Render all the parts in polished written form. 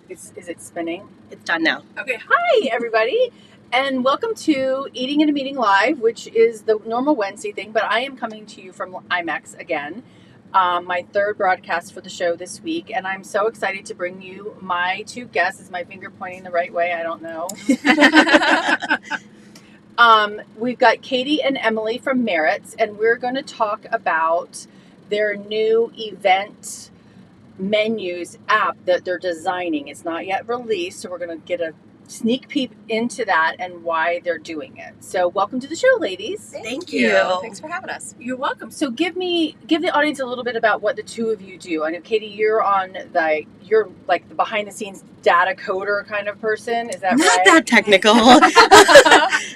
Is it spinning? It's done now. Okay. Hi, everybody, and welcome to Eating in a Meeting Live, which is the normal Wednesday thing, but I am coming to you from IMAX again, my third broadcast for the show this week, and I'm so excited to bring you my two guests. Is my finger pointing the right way? I don't know. We've got Katie and Emily from Maritz, and we're going to talk about their new event menus app that they're designing. It's not yet released, so we're going to get a sneak peek into that and why they're doing it. So welcome to the show, ladies. Thank you. Thanks for having us. You're welcome. So give the audience a little bit about what the two of you do. I know, Katie, you're like the behind the scenes data coder kind of person. Is that Not right? that technical.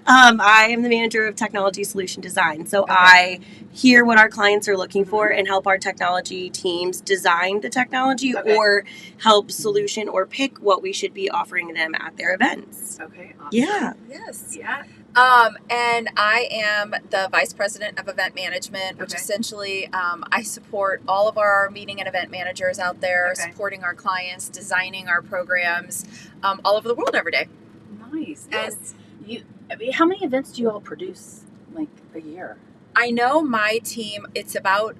I am the manager of technology solution design. So Okay. I hear what our clients are looking for and help our technology teams design the technology Okay. or help solution or pick what we should be offering them at their events. Okay. Awesome. Yeah. Yes. Yeah. And I am the vice president of event management, which Okay. essentially I support all of our meeting and event managers out there, Okay. supporting our clients, designing our programs all over the world every day. Nice. Yes. And how many events do you all produce like a year? I know my team, it's about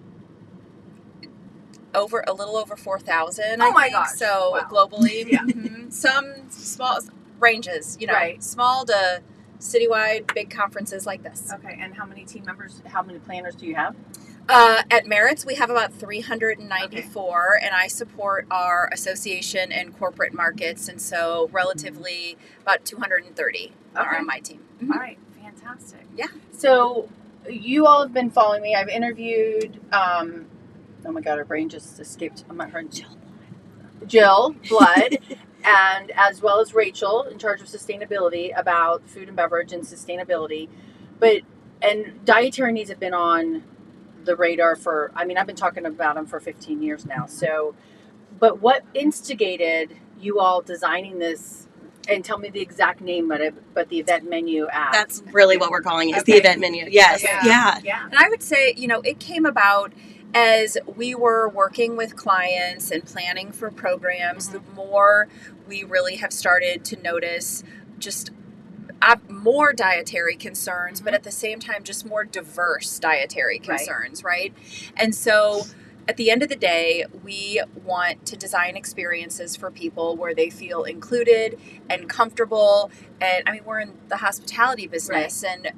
a little over 4,000, Oh I my think. gosh. So Wow. globally, Yeah. Some small ranges, Right. small to citywide, big conferences like this. Okay. And how many team members, how many planners do you have? At Maritz, we have about 394, and I support our association and corporate markets, and so relatively about 230 are Okay. on my team. All right. Fantastic. Yeah. So you all have been following me. I've interviewed, oh my God, our brain just escaped. I'm not her. Jill Blood, and as well as Rachel, in charge of sustainability, about food and beverage and sustainability. And dietary needs have been on the radar I've been talking about them for 15 years now. So, but what instigated you all designing this, and tell me the exact name of it, but the event menu app? That's really what we're calling it, is the Okay. event menu. Yes. Okay. Yeah. Yeah. And I would say, it came about as we were working with clients and planning for programs. Mhm. The more we really have started to notice just more dietary concerns, but at the same time, just more diverse dietary concerns, right? And so at the end of the day, we want to design experiences for people where they feel included and comfortable. And we're in the hospitality business, and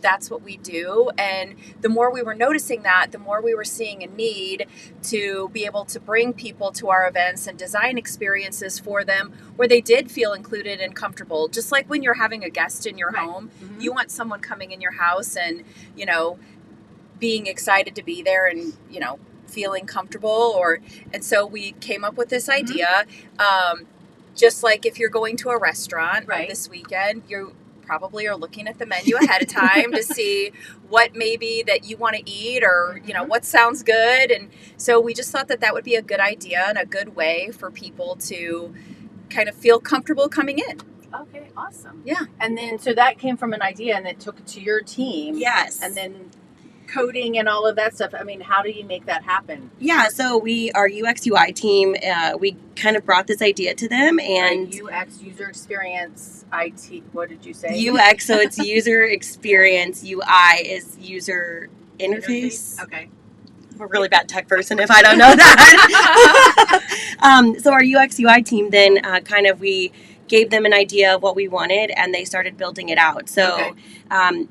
that's what we do. And the more we were noticing that, the more we were seeing a need to be able to bring people to our events and design experiences for them where they did feel included and comfortable. Just like when you're having a guest in your Right. home, Mhm. you want someone coming in your house and, being excited to be there and, feeling comfortable. And so we came up with this idea. Just like if you're going to a restaurant Right. this weekend, you probably are looking at the menu ahead of time to see what maybe that you want to eat, or what sounds good. And so we just thought that would be a good idea and a good way for people to kind of feel comfortable coming in. Okay, awesome. Yeah. And then, so that came from an idea, and it took it to your team. Yes. And then coding and all of that stuff. How do you make that happen? Yeah. So our UX UI team, we kind of brought this idea to them, and UX, user experience, IT, what did you say? UX, so it's user experience. UI is user interface. Okay. I'm a really bad tech person if I don't know that. So our UX UI team then we gave them an idea of what we wanted, and they started building it out. So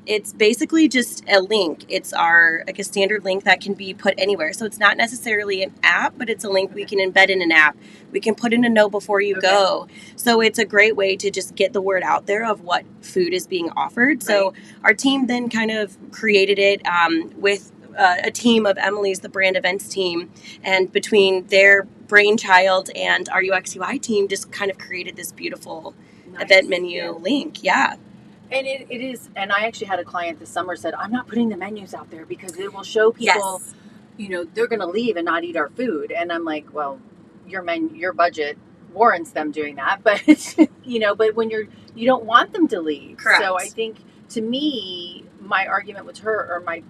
it's basically just a link. It's a standard link that can be put anywhere. So it's not necessarily an app, but it's a link we can embed in an app. We can put in a note before you go. So it's a great way to just get the word out there of what food is being offered. So our team then kind of created it with a team of Emily's, the brand events team, and between their brainchild and our UX UI team just kind of created this beautiful event menu link. Yeah. And it is, and I actually had a client this summer said, I'm not putting the menus out there because it will show people, they're going to leave and not eat our food. And I'm like, well, your budget warrants them doing that, but but when you don't want them to leave. Correct. So I think, to me, my argument with her, or my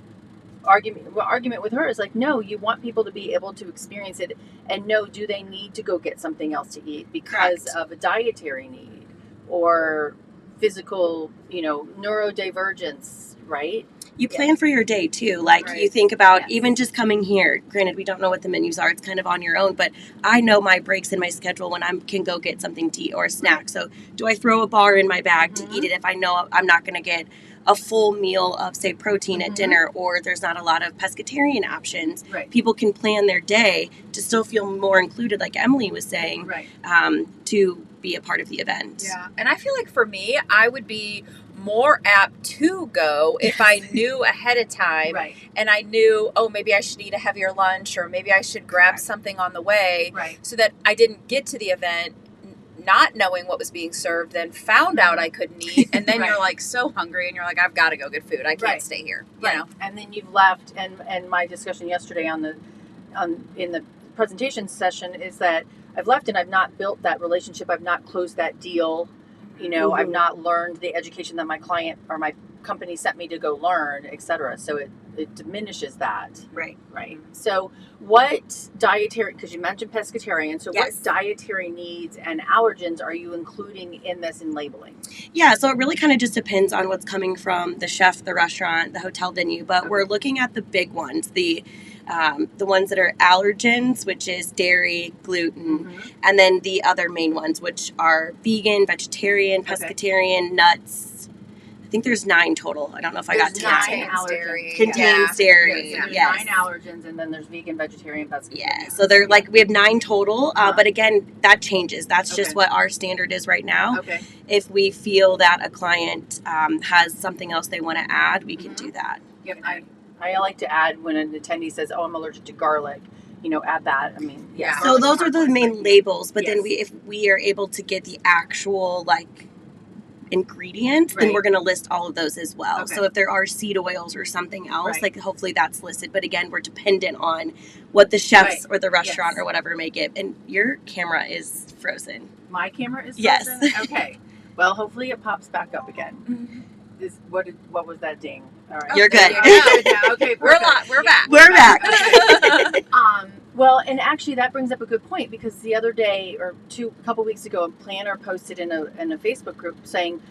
argument with her is like, no, you want people to be able to experience it and know, do they need to go get something else to eat because Correct. of a dietary need or physical, neurodivergence, right? You plan for your day too. Like Right. you think about Yes. even just coming here. Granted, we don't know what the menus are. It's kind of on your own, but I know my breaks in my schedule when I can go get something to eat or a snack. Right. So do I throw a bar in my bag Mhm. to eat it if I know I'm not going to get a full meal of, say, protein at Mhm. dinner, or there's not a lot of pescatarian options? Right. People can plan their day to still feel more included, like Emily was saying, Right. to be a part of the event. Yeah. And I feel like for me, I would be more apt to go if I knew ahead of time Right. and I knew, oh, maybe I should eat a heavier lunch or maybe I should grab Correct. something on the way Right. so that I didn't get to the event not knowing what was being served, then found out I couldn't eat, and then Right. you're like so hungry and you're like, I've got to go get food. I can't Right. stay here. Right. You know? And then you've left, and my discussion yesterday in the presentation session is that I've left and I've not built that relationship. I've not closed that deal. I've not learned the education that my client or my company sent me to go learn, etc. So it diminishes that. Right. Right. So what dietary, because you mentioned pescatarian, so Yes. what dietary needs and allergens are you including in this in labeling? Yeah, so it really kind of just depends on what's coming from the chef, the restaurant, the hotel venue. But Okay. we're looking at the big ones, the ones that are allergens, which is dairy, gluten, Mm-hmm. and then the other main ones, which are vegan, vegetarian, Okay. pescatarian, nuts. I think there's 9 total. I don't know if I got There's to 9 that. Contains allergens. dairy. Contains Yeah. dairy. Yes, there's Yes. 9 allergens, and then there's vegan, vegetarian, pescatarian. Yeah, so they're like, we have 9 total, Uh-huh. but again, that changes. That's just Okay. what our standard is right now. Okay. If we feel that a client has something else they want to add, we can Mhm. do that. Yep. I like to add when an attendee says, "Oh, I'm allergic to garlic," add that. I mean, Yeah. So those are the main labels, but then Yes. if we are able to get the actual ingredients, then Right. we're going to list all of those as well. Okay. So if there are seed oils or something else, Right. hopefully that's listed. But again, we're dependent on what the chefs Right. or the restaurant Yes. or whatever may give. And your camera is frozen. My camera is Yes. frozen? Okay. Well, hopefully it pops back up again. Mm-hmm. What was that ding? All right. You're good. There you go. now. Okay, We're perfect. we're back. We're back. Well, and actually that brings up a good point, because the other day or a couple weeks ago, a planner posted in a Facebook group saying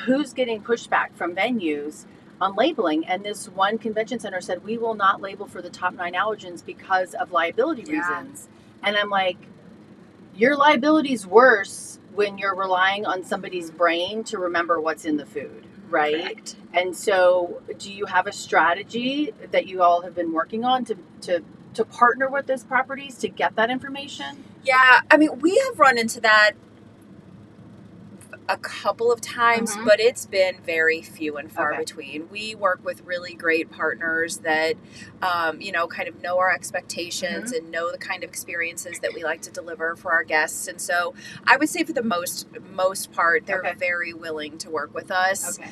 who's getting pushback from venues on labeling, and this one convention center said, we will not label for the top 9 allergens because of liability reasons. And I'm like, your liability's worse when you're relying on somebody's brain to remember what's in the food, right? Correct. And so do you have a strategy that you all have been working on to partner with those properties to get that information? Yeah, I mean, we have run into that a couple of times, Mhm. but it's been very few and far Okay. between. We work with really great partners that, kind of know our expectations and know the kind of experiences that we like to deliver for our guests. And so I would say for the most part, they're Okay. very willing to work with us. Okay.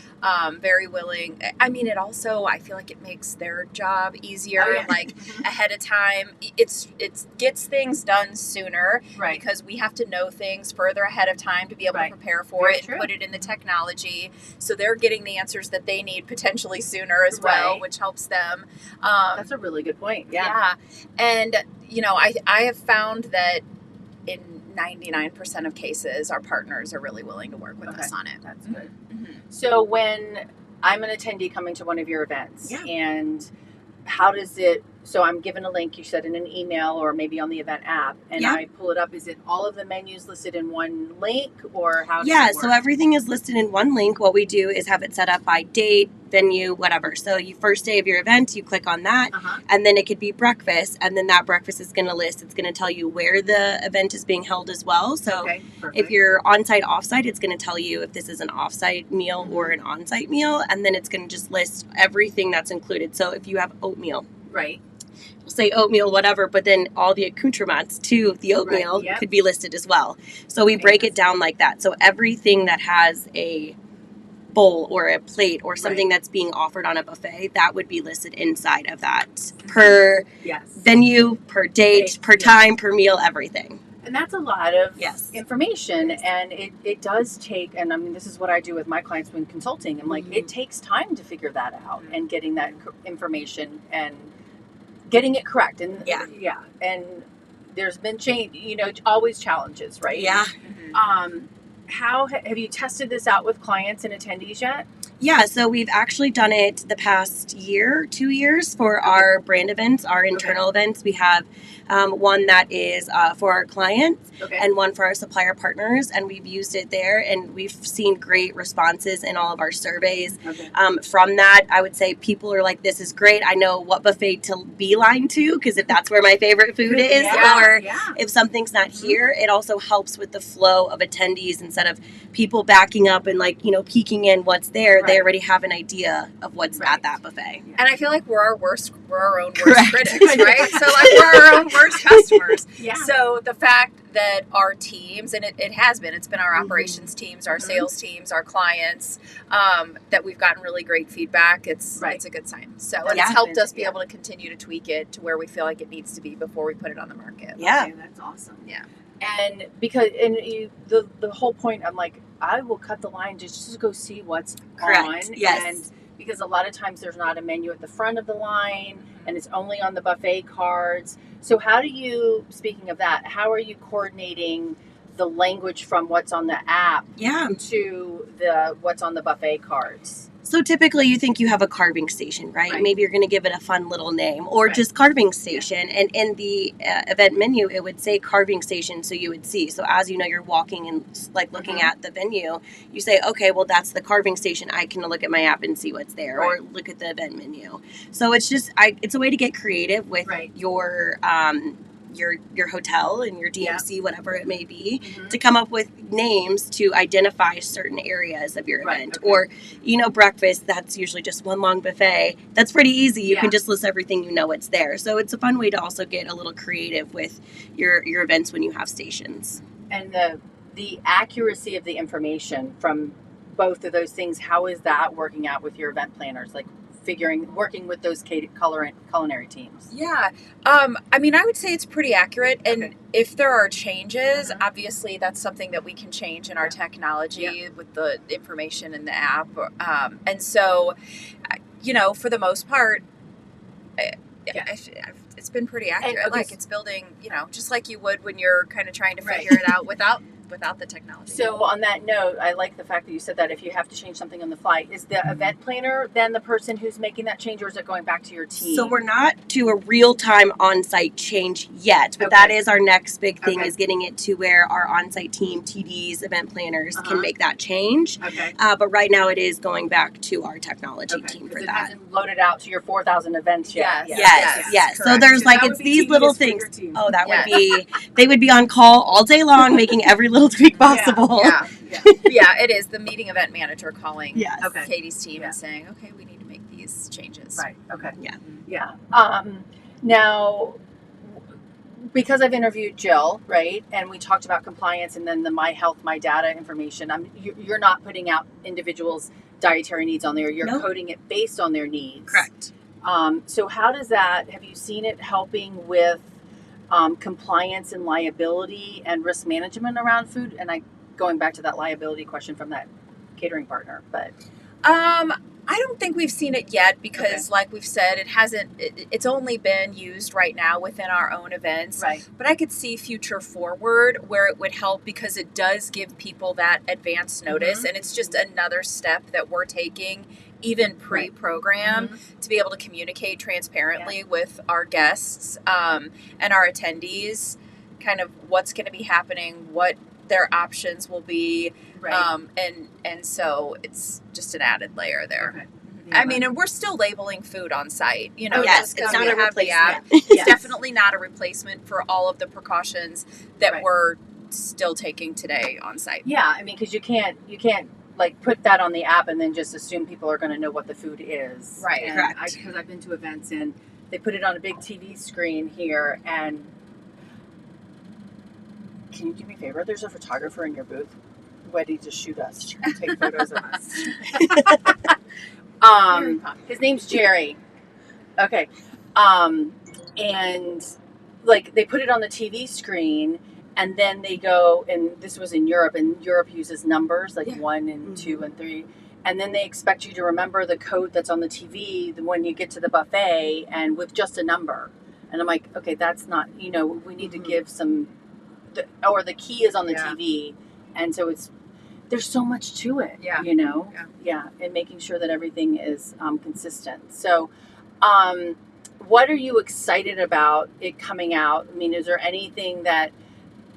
Very willing. I mean, it also, I feel like it makes their job easier, Oh, yeah. like ahead of time. It gets things done sooner Right. because we have to know things further ahead of time to be able Right. to prepare for Very it true. and put it in the technology. So they're getting the answers that they need potentially sooner as well, Right. which helps them. That's a really good point. Yeah. Yeah. And, I have found that in 99% of cases, our partners are really willing to work with Okay. us on it. That's good. Mhm. So when I'm an attendee coming to one of your events, Yeah. and how does it, so I'm given a link, you said, in an email or maybe on the event app, and Yeah. I pull it up. Is it all of the menus listed in one link, or how does Yeah, it work? so everything is listed in one link. What we do is have it set up by date, venue, whatever. So you first day of your event, you click on that, Uh-huh. and then it could be breakfast, and then that breakfast is going to list. It's going to tell you where the event is being held as well. So Okay, perfect. if you're on-site, off-site, it's going to tell you if this is an off-site meal or an on-site meal, and then it's going to just list everything that's included. So if you have oatmeal, Right. we'll say oatmeal, whatever, but then all the accoutrements to the oatmeal Right, yep. could be listed as well. So we break it down like that. So everything that has a bowl or a plate or something that's being offered on a buffet, that would be listed inside of that per Yes. venue, per date, per Yeah. time, per meal, everything. And that's a lot of Yes. information, and it does take, and I mean, this is what I do with my clients when consulting. I'm like, it takes time to figure that out and getting that information and getting it correct. And and there's been change, always challenges, right? Yeah. How have you tested this out with clients and attendees yet? Yeah, so we've actually done it the past 2 years for our brand events, our internal events. We have one that is for our clients and one for our supplier partners, and we've used it there, and we've seen great responses in all of our surveys. From that, I would say people are like, this is great. I know what buffet to beeline to, because if that's where my favorite food is, or if something's not here, it also helps with the flow of attendees instead of people backing up and peeking in what's there. They already have an idea of what's at that buffet. And I feel like we're our own worst critics, right? So like we're our own worst customers. So the fact that our teams, and it's been our operations teams, our sales teams, our clients, that we've gotten really great feedback, it's a good sign. So it's helped us be able to continue to tweak it to where we feel like it needs to be before we put it on the market. Yeah. Okay, that's awesome. Yeah. And because the whole point, I'm like, I will cut the line just to go see what's on. Yes. And because a lot of times there's not a menu at the front of the line, and it's only on the buffet cards. So how do you, speaking of that, how are you coordinating the language from what's on the app to the what's on the buffet cards? So typically you think you have a carving station, right? Maybe you're going to give it a fun little name, or just carving station. And in the event menu, it would say carving station, so you would see. So as you're walking and looking at the venue, you say, okay, well, that's the carving station. I can look at my app and see what's there, or look at the event menu. So it's just, it's a way to get creative with your hotel and your DMC, whatever it may be, to come up with names to identify certain areas of your event. Or, breakfast, that's usually just one long buffet. That's pretty easy. You can just list everything, it's there. So it's a fun way to also get a little creative with your events when you have stations. And the accuracy of the information from both of those things, how is that working out with your event planners? Like, working with those culinary teams? Yeah. I mean, I would say it's pretty accurate. And if there are changes, obviously that's something that we can change in our technology with the information in the app. And so, for the most part, it's been pretty accurate. And, it's building, just like you would when you're kind of trying to figure it out without the technology. So on that note, I like the fact that you said that if you have to change something on the fly, is the event planner then the person who's making that change, or is it going back to your team? So we're not to a real-time on-site change yet, but that is our next big thing, is getting it to where our on-site team, TDs, event planners can make that change. But right now it is going back to our technology team for that. It hasn't loaded out to your 4,000 events yet. Yes. So there's it's these little things. Oh, that would be, they would be on call all day long, making every little tweak possible. Yeah, it is the meeting event manager calling Katie's team and saying, okay, we need to make these changes. Right. Okay. Yeah. Now, because I've interviewed Jill, right, and we talked about compliance and then the My Health, My Data information, you're not putting out individuals' dietary needs on there. You're coding it based on their needs. Correct. So how does that, have you seen it helping with compliance and liability and risk management around food? And going back to that liability question from that catering partner, but I don't think we've seen it yet because, like we've said, it's only been used right now within our own events. Right. But I could see future forward where it would help because it does give people that advance notice, and it's just another step that we're taking, even pre-program, to be able to communicate transparently with our guests and our attendees, kind of what's going to be happening, what their options will be. And so it's just an added layer there. I mean, and we're still labeling food on site, yes, it's not a replacement. It's definitely not a replacement for all of the precautions that we're still taking today on site. Yeah, I mean, because you can't put that on the app and then just assume people are going to know what the food is. Right. And correct. Because I've been to events and they put it on a big TV screen here, and can you do me a favor? There's a photographer in your booth ready to shoot us, take photos of us. His name's Jerry. Okay. And they put it on the TV screen, and then they go, and this was in Europe, and Europe uses numbers like 1 and 2 and 3, and then they expect you to remember the code that's on the TV when you get to the buffet, and with just a number. And I'm like, okay, that's not, we need to give some, or the key is on the TV, and so there's so much to it, and making sure that everything is consistent. So, what are you excited about it coming out? I mean, is there anything that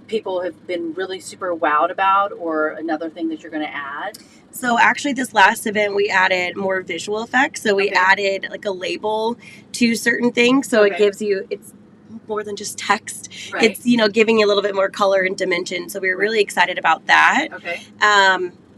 people have been really super wowed about, or another thing that you're going to add? So actually this last event, we added more visual effects. So we added like a label to certain things. So it gives you, it's more than just text. Right. It's, giving you a little bit more color and dimension. So we were really excited about that. Okay.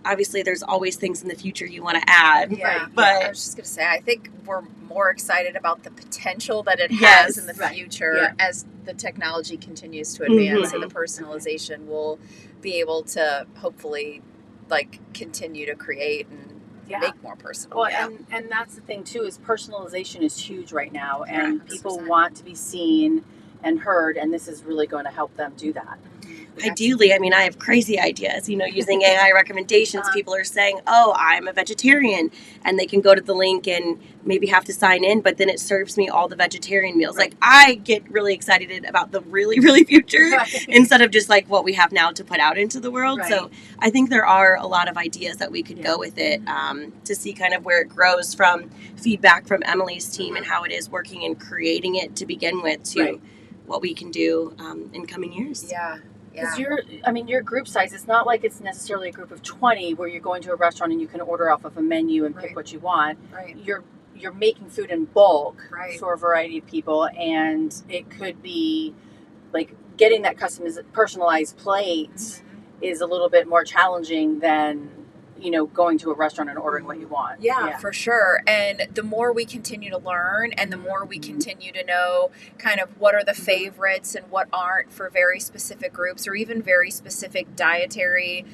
Obviously there's always things in the future you want to add. Yeah. But I was just going to say, I think we're more excited about the potential that it has in the future as the technology continues to advance, and the personalization will be able to hopefully continue to create and make more personal. Well, and that's the thing too, is personalization is huge right now, and people want to be seen and heard, and this is really going to help them do that. Ideally, I mean, I have crazy ideas, using AI recommendations. People are saying, oh, I'm a vegetarian, and they can go to the link and maybe have to sign in, but then it serves me all the vegetarian meals. Like, I get really excited about the really, really future instead of just what we have now to put out into the world. So I think there are a lot of ideas that we could go with it, to see kind of where it grows from feedback from Emily's team and how it is working and creating it to begin with to what we can do in coming years. Because your group size, it's not like it's necessarily a group of 20 where you're going to a restaurant and you can order off of a menu and pick what you want. You're making food in bulk for a variety of people, and it could be like getting that personalized plate is a little bit more challenging than going to a restaurant and ordering what you want. Yeah, for sure. And the more we continue to learn, and the more we continue to know kind of what are the favorites and what aren't for very specific groups, or even very specific dietary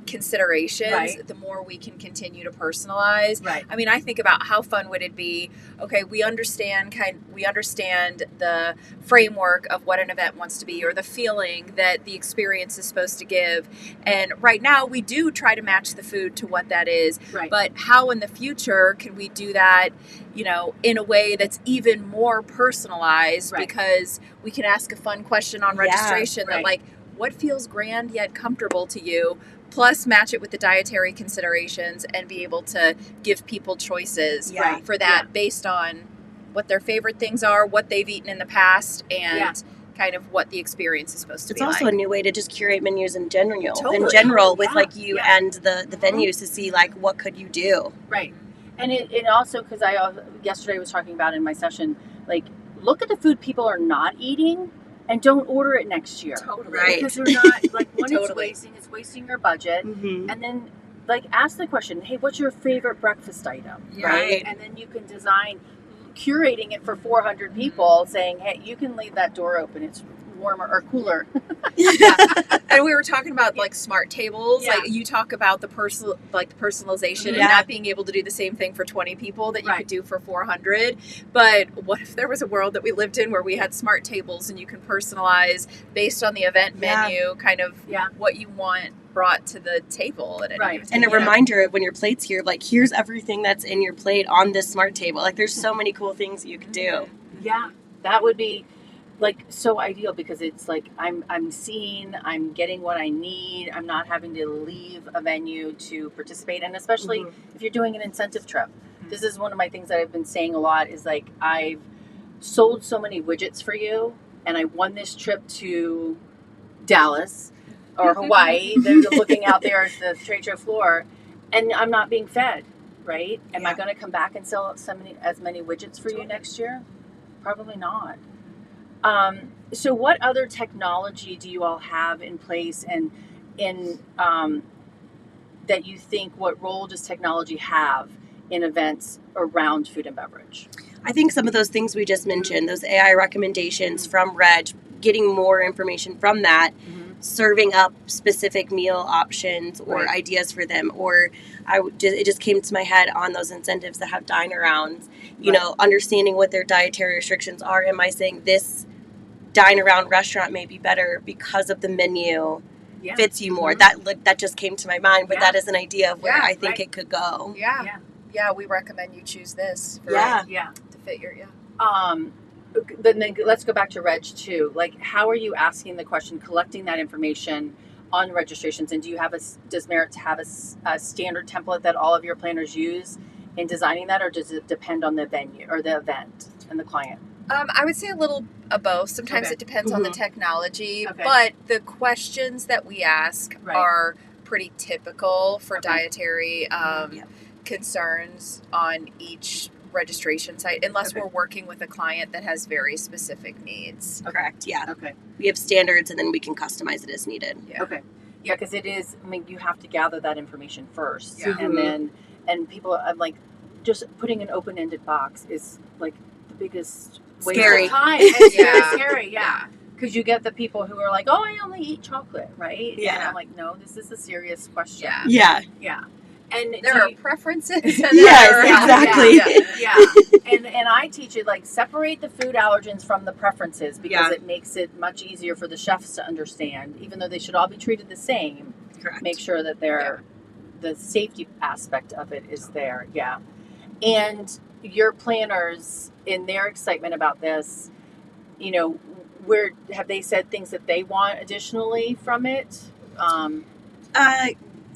considerations, the more we can continue to personalize. I mean, I think about how fun would it be. Okay, we understand the framework of what an event wants to be, or the feeling that the experience is supposed to give. And right now we do try to match the food to what that is. But how in the future can we do that, in a way that's even more personalized, because we can ask a fun question on registration that what feels grand yet comfortable to you, plus match it with the dietary considerations and be able to give people choices for that based on what their favorite things are, what they've eaten in the past, and kind of what the experience is supposed to be. It's also a new way to just curate menus in general, with you and the venues to see what could you do. And it also, because I yesterday was talking about in my session, look at the food people are not eating and don't order it next year. Because they're not, when it's wasting your budget. And then ask the question, hey, what's your favorite breakfast item? And then you can design curating it for 400 people, saying, hey, you can leave that door open, it's warmer or cooler. And we were talking about smart tables. You talk about the personalization and not being able to do the same thing for 20 people that you could do for 400. But what if there was a world that we lived in where we had smart tables and you can personalize based on the event menu kind of what you want brought to the table at any and a reminder of when your plate's here, here's everything that's in your plate on this smart table. There's so many cool things you could do. That would be so ideal, because it's I'm seen, I'm getting what I need, I'm not having to leave a venue to participate. And especially if you're doing an incentive trip, this is one of my things that I've been saying a lot, is I've sold so many widgets for you, and I won this trip to Dallas or Hawaii. They're looking out there at the trade show floor, and I'm not being fed. Am I going to come back and sell as many widgets for you next year? Probably not. So what other technology do you all have in place, and in that you think, what role does technology have in events around food and beverage? I think some of those things we just mentioned, those AI recommendations from Reg, getting more information from that, serving up specific meal options or ideas for them, or it just came to my head on those incentives that have dine-arounds, understanding what their dietary restrictions are. Am I saying this dine around restaurant may be better because of the menu fits you more. That just came to my mind, but that is an idea of where I think it could go. Yeah, we recommend you choose this for, to fit your Then let's go back to Reg 2. Like, how are you asking the question, collecting that information on registrations, and does Maritz have a standard template that all of your planners use in designing that, or does it depend on the venue or the event and the client? I would say a little of both. Sometimes it depends on the technology, but the questions that we ask are pretty typical for dietary concerns on each registration site, unless we're working with a client that has very specific needs. Correct. Yeah. Okay. We have standards, and then we can customize it as needed. Yeah. Okay. Yeah, because it is. I mean, you have to gather that information first, and then people. I'm like, just putting an open-ended box is like the biggest waste of time. It's very scary. Yeah. Because you get the people who are like, "Oh, I only eat chocolate," right? Yeah. And I'm like, "No, this is a serious question." Yeah. And there are preferences. Exactly. And I teach it like separate the food allergens from the preferences, because it makes it much easier for the chefs to understand, even though they should all be treated the same. Correct. Make sure that the safety aspect of it is there. Yeah. And your planners, in their excitement about this, where have they said things that they want additionally from it?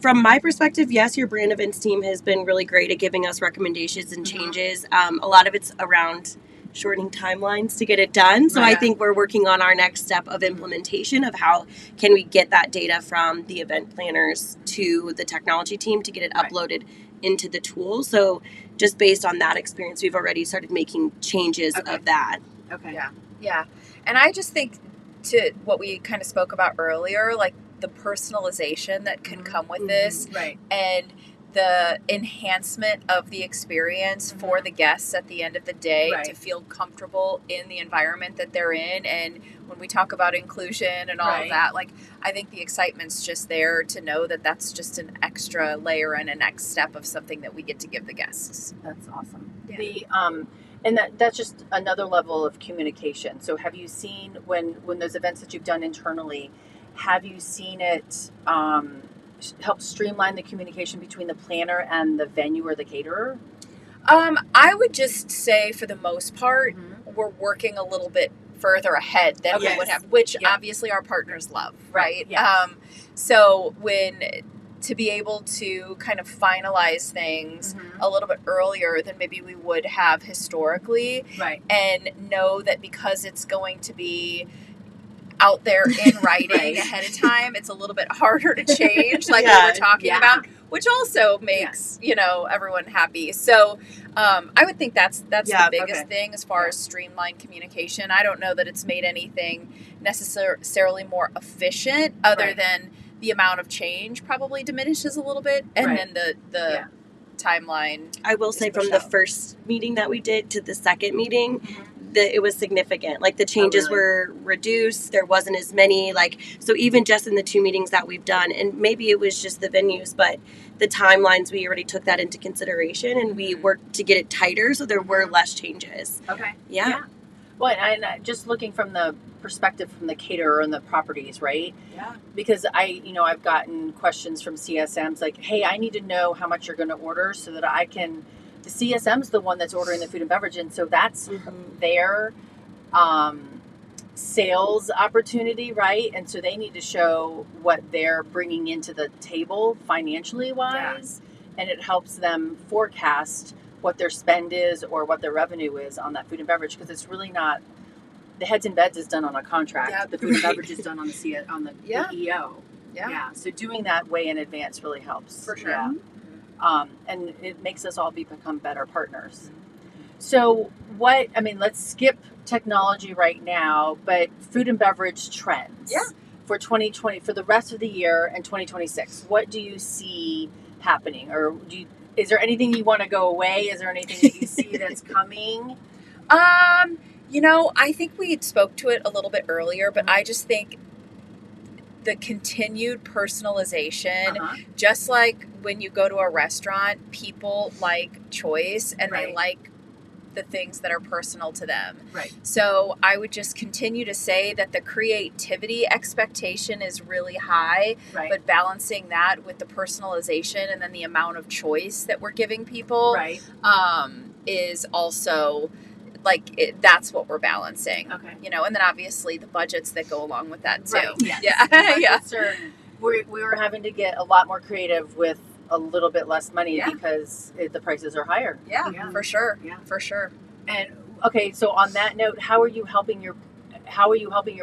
From my perspective, yes, your brand events team has been really great at giving us recommendations and changes. A lot of it's around shortening timelines to get it done. So I think we're working on our next step of implementation of how can we get that data from the event planners to the technology team to get it uploaded into the tool. So just based on that experience, we've already started making changes of that. Okay. Yeah. And I just think to what we kind of spoke about earlier, like the personalization that can come with this, and the enhancement of the experience for the guests at the end of the day to feel comfortable in the environment that they're in. And when we talk about inclusion and all of that, like, I think the excitement's just there to know that that's just an extra layer and a next step of something that we get to give the guests. That's awesome. And that's just another level of communication. So have you seen when those events that you've done internally, have you seen it help streamline the communication between the planner and the venue or the caterer? I would just say, for the most part, we're working a little bit further ahead than we would have, which obviously our partners love, right? So to be able to kind of finalize things a little bit earlier than maybe we would have historically, and know that because it's going to be out there in writing ahead of time, it's a little bit harder to change, like we were talking about, which also makes everyone happy. So I would think that's the biggest thing as far as streamlined communication. I don't know that it's made anything necessarily more efficient, other than the amount of change probably diminishes a little bit, and then the timeline. I will say, from the first meeting that we did to the second meeting, it was significant. Like, the changes were reduced. There wasn't as many. So even just in the 2 meetings that we've done, and maybe it was just the venues, but the timelines, we already took that into consideration, and we worked to get it tighter, so there were less changes. Okay. Yeah. Well, and just looking from the perspective from the caterer and the properties, right? Yeah. Because I've gotten questions from CSMs like, hey, I need to know how much you're going to order so that I can. The CSM's the one that's ordering the food and beverage, and so that's their sales opportunity, right? And so they need to show what they're bringing into the table financially wise, and it helps them forecast what their spend is or what their revenue is on that food and beverage, because it's really not. The heads and beds is done on a contract. Yeah, the food and beverage is done on the EO. Yeah. So doing that way in advance really helps. For sure. Yeah. And it makes us all become better partners. So let's skip technology right now, but food and beverage trends for 2020, for the rest of the year and 2026. What do you see happening? Or is there anything you want to go away? Is there anything that you see that's coming? I think we spoke to it a little bit earlier, but I just think the continued personalization, just like when you go to a restaurant, people like choice, and they like the things that are personal to them. Right. So I would just continue to say that the creativity expectation is really high, Right. but balancing that with the personalization and then the amount of choice that we're giving people Right. is also that's what we're balancing. Okay. You know, and then obviously the budgets that go along with that too. Right. Yes. Yeah. Yeah. We were having to get a lot more creative with a little bit less money Yeah. because the prices are higher. Yeah, for sure. Yeah. For sure. And okay, so on that note, how are you helping your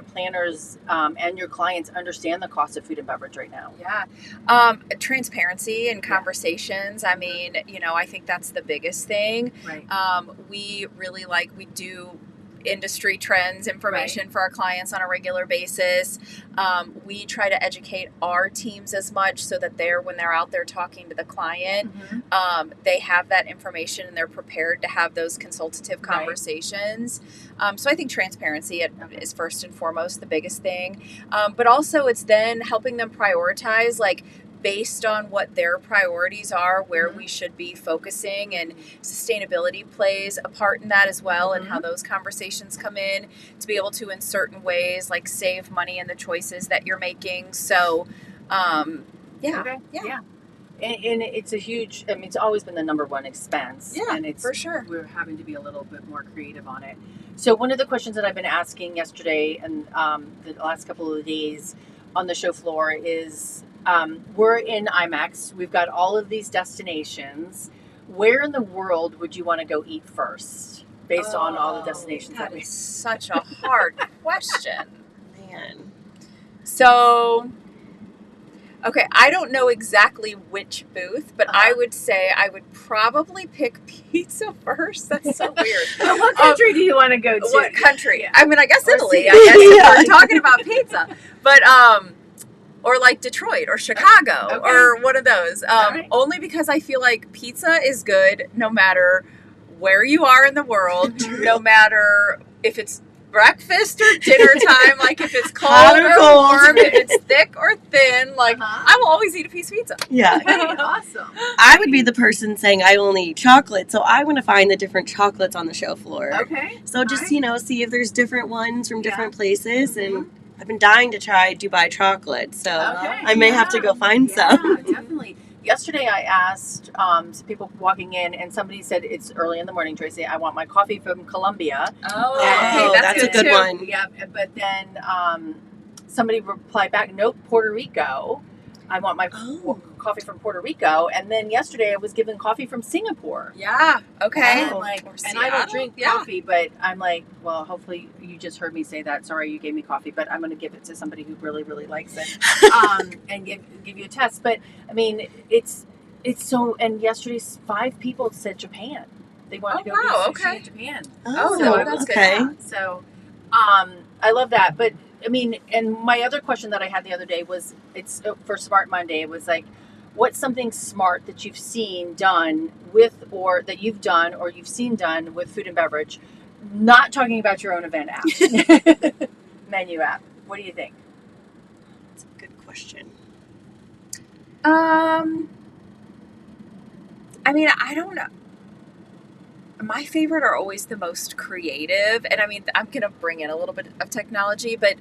planners and your clients understand the cost of food and beverage right now? Yeah. Transparency and conversations. I mean, you know, I think that's the biggest thing. Right. We really we do industry trends information for our clients on a regular basis. We try to educate our teams as much so that when they're out there talking to the client, they have that information and they're prepared to have those consultative conversations. So I think transparency is first and foremost the biggest thing. But also it's then helping them prioritize, based on what their priorities are, where we should be focusing, and sustainability plays a part in that as well, and how those conversations come in to be able to, in certain ways, save money in the choices that you're making. So, And it's a huge, I mean, it's always been the number one expense. Yeah, and it's for sure. We're having to be a little bit more creative on it. So one of the questions that I've been asking yesterday and the last couple of days on the show floor is, we're in IMAX. We've got all of these destinations. Where in the world would you want to go eat first, based on all the destinations that we? That is such a hard question. Man. So, okay, I don't know exactly which booth, but I would say I would probably pick pizza first. That's so weird. What country do you want to go to? What country? Yeah. I mean, I guess Or Italy. see- I guess if Yeah. we're talking about pizza, but or Detroit or Chicago or one of those. Right. Only because I feel like pizza is good no matter where you are in the world, no matter if it's breakfast or dinner time, if it's cold Hot or or cold. warm, if it's thick or thin, Uh-huh. I will always eat a piece of pizza. Yeah. Awesome. I would be the person saying I only eat chocolate, so I want to find the different chocolates on the show floor. Okay. So just, see if there's different ones from different places, and Mhm. I've been dying to try Dubai chocolate, so Okay. I may have to go find some. Definitely. Yesterday I asked some people walking in, and somebody said it's early in the morning, Tracy. I want my coffee from Colombia. Oh, Oh, okay, that's a good too. one. Yeah, but then somebody replied back, nope, Puerto Rico. I want my coffee from Puerto Rico. And then yesterday I was given coffee from Singapore. Yeah. Okay. And, Oh, and I don't drink coffee, but I'm like, well, hopefully you just heard me say that. Sorry, you gave me coffee, but I'm going to give it to somebody who really, really likes it, and give you a test. But I mean, it's so. And yesterday, 5 people said Japan. They wanted to go eat sushi in Japan. Oh, So, that's good. okay. yeah, so, I love that. But I mean, and my other question that I had the other day was, it's for Smart Monday. It was what's something smart that you've seen done with, or that you've done, or you've seen done with food and beverage? Not talking about your own event app, menu app. What do you think? That's a good question. I mean, I don't know. My favorite are always the most creative, and I mean, I'm gonna bring in a little bit of technology, but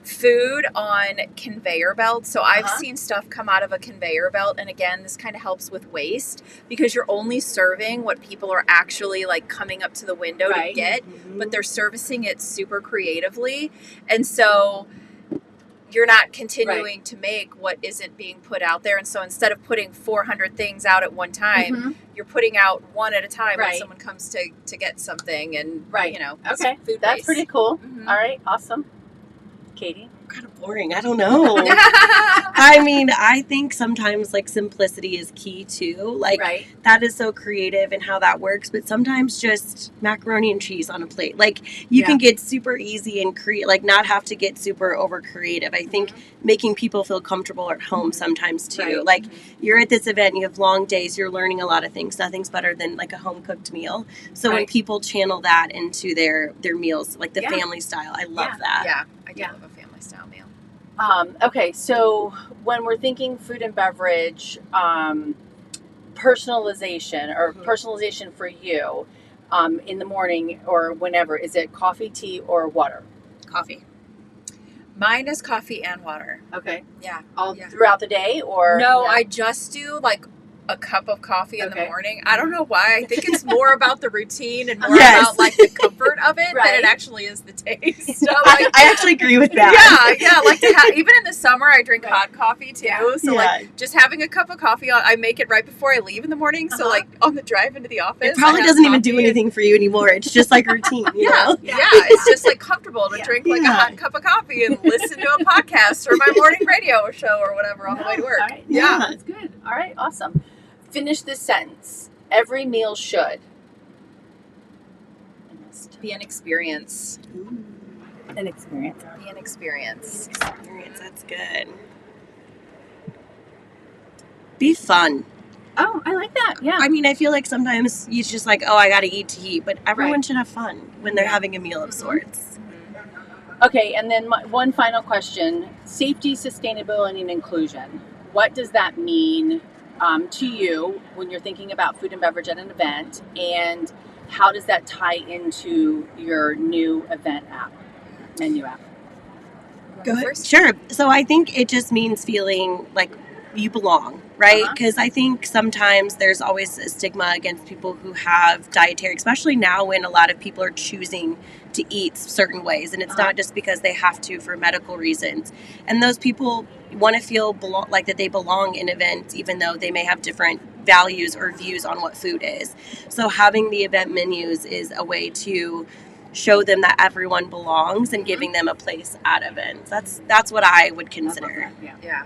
food on conveyor belts. So I've seen stuff come out of a conveyor belt, and again, this kind of helps with waste because you're only serving what people are actually coming up to the window to get, but they're servicing it super creatively, and so you're not continuing to make what isn't being put out there. And so instead of putting 400 things out at one time, you're putting out one at a time when someone comes to get something, and Okay, food that's waste. pretty cool. Mhm. All right, awesome. Katie? Kind of boring. I don't know. I mean, I think sometimes simplicity is key too. That is so creative and how that works, but sometimes just macaroni and cheese on a plate. You can get super easy and not have to get super over creative. I think making people feel comfortable at home sometimes too. You're at this event, you have long days, you're learning a lot of things. Nothing's better than a home cooked meal. So when people channel that into their meals, the family style, I love that. Yeah, I do love a family style meal. Okay, so when we're thinking food and beverage, personalization or personalization for you, in the morning or whenever? Is it coffee, tea, or water? Coffee. Mine is coffee and water. Okay. Yeah. All Yeah. throughout the day, or No, I just do like a cup of coffee in the morning. I don't know why. I think it's more about the routine and more about like the comfort of it than it actually is the taste. So, like, I actually agree with that. Yeah. Like to have, even in the summer, I drink hot coffee too. Yeah. So like just having a cup of coffee, I make it right before I leave in the morning. So like on the drive into the office, it probably doesn't even do anything for you anymore. It's just like routine. You know? Yeah. It's just like comfortable to drink like a hot cup of coffee and listen to a podcast or my morning radio show or whatever on the way to work. Right. Yeah, that's good. All right, awesome. Finish this sentence. Every meal should be an experience. An experience. Be an experience. That's good. Be fun. Oh, I like that. Yeah. I mean, I feel like sometimes it's just like, oh, I got to eat to eat, but everyone should have fun when they're having a meal of sorts. Okay, and then one final question. Safety, sustainability, and inclusion. What does that mean to you when you're thinking about food and beverage at an event, and how does that tie into your new event app, menu app? Go ahead. Sure. So I think it just means feeling like you belong, right? Because I think sometimes there's always a stigma against people who have dietary, especially now when a lot of people are choosing to eat certain ways, and it's not just because they have to for medical reasons. And those people want to feel like that they belong in events, even though they may have different values or views on what food is. So having the event menus is a way to show them that everyone belongs and giving them a place at events. That's what I would consider. Yeah.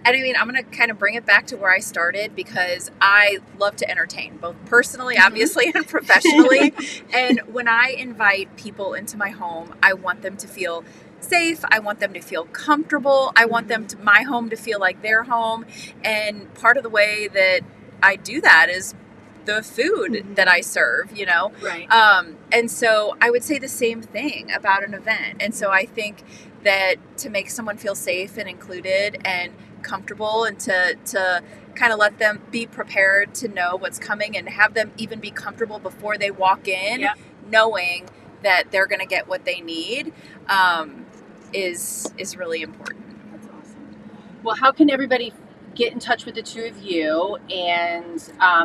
And I mean, I'm going to kind of bring it back to where I started, because I love to entertain, both personally, obviously, and professionally. And when I invite people into my home, I want them to feel safe. I want them to feel comfortable. I want them to, my home to feel like their home. And part of the way that I do that is the food that I serve, you know? Right. And so I would say the same thing about an event. And so I think that to make someone feel safe and included and comfortable, and to kind of let them be prepared to know what's coming and have them even be comfortable before they walk in, knowing that they're going to get what they need, is really important. That's awesome. Well, how can everybody get in touch with the two of you and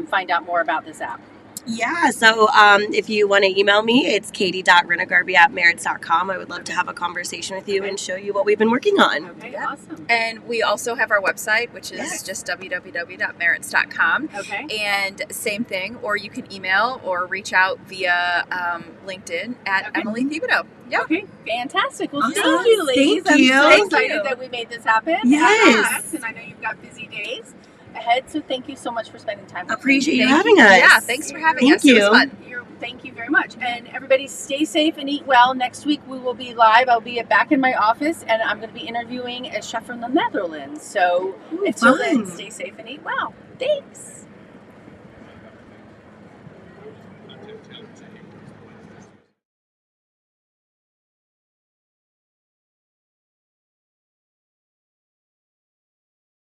find out more about this app? Yeah, so if you want to email me, it's katie.rennegarbe@maritz.com. I would love to have a conversation with you and show you what we've been working on. Okay, awesome. And we also have our website, which is just www.maritz.com. Okay. And same thing, or you can email or reach out via LinkedIn at Emily Thibodeau. Yeah. Okay, fantastic. Well, Awesome. thank you, ladies. Thank you. I'm so excited that we made this happen. Yes. And I know you've got busy days ahead, so thank you so much for spending time with Appreciate me. you having us. Yeah, thanks for having us. Thank you. It was fun. Thank you very much. And everybody stay safe and eat well. Next week we will be live. I'll be back in my office, and I'm going to be interviewing a chef from the Netherlands. So until then, stay safe and eat well. Thanks.